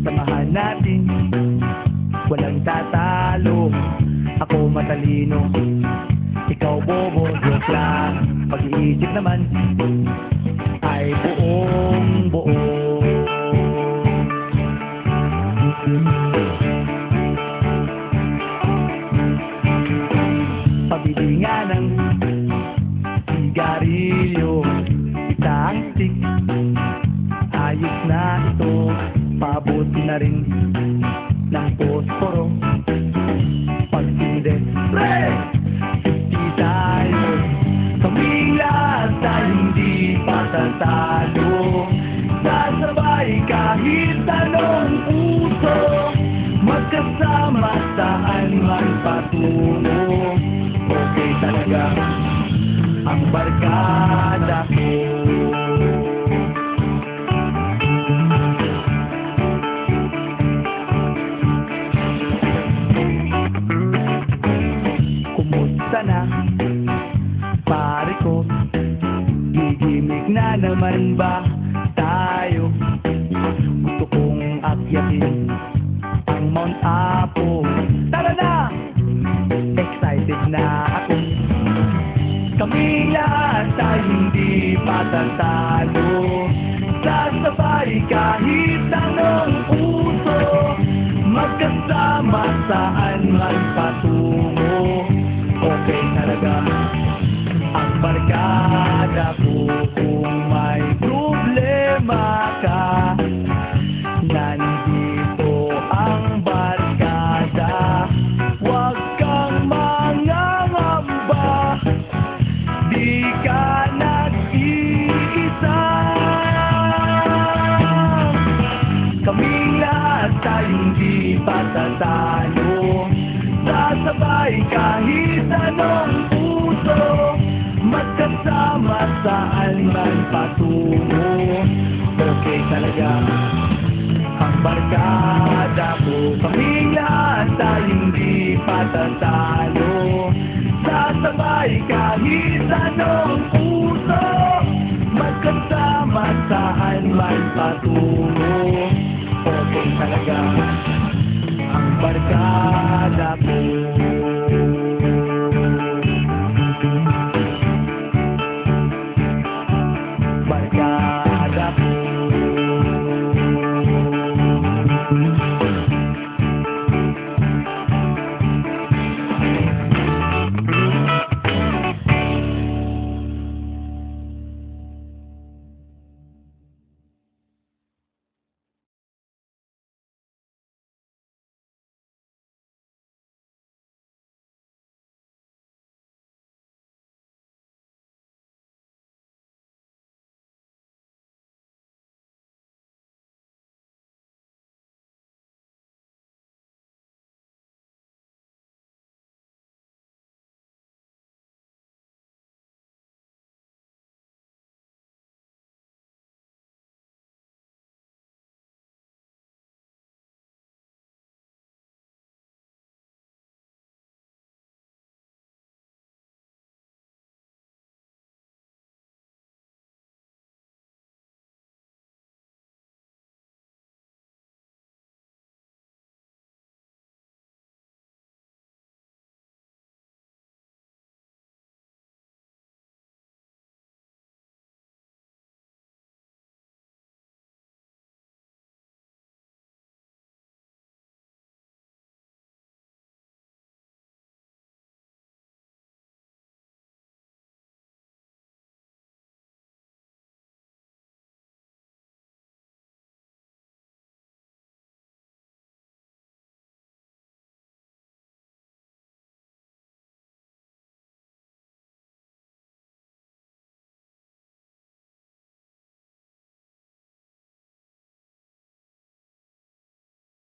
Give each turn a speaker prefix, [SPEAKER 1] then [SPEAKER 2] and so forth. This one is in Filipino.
[SPEAKER 1] Samahan natin, walang tatalo. Ako matalino, ikaw bobo. Joke lang, pag-iisip naman ay buong buo. Pabili nga ng sigarilyo, isang stick, ayos na ito. Pabuti na rin ng posporo. Pagsinde, hindi tayo, kaming lahat ay hindi patatalo. Sasabay kahit anong puso, magkasama saan man patungo. Okay talaga ang barkada ko. Kumusta na, pare ko? Gigimik na naman ba tayo? Gusto kong akyatin ang Mount Apo. Tara na! Excited na ako. Kami lahat ay hindi patatalo. Sasabay kahit anong uso, magkasama saan man patungo. Okay talaga ang barkada ko. Kung may problema ka, nandito ang barkada. Huwag kang mangangamba, di ka nag-iisa. Kaming lahat ay hindi patatalo. Sasabay kahit anong puso, magkasama saan man patungo. Okay talaga ang barkada ko. Kaming lahat ay hindi patatalo. Sasabay kahit anong puso, magkasama saan man patungo. Okay talaga ang barkada ko. Barkada ko.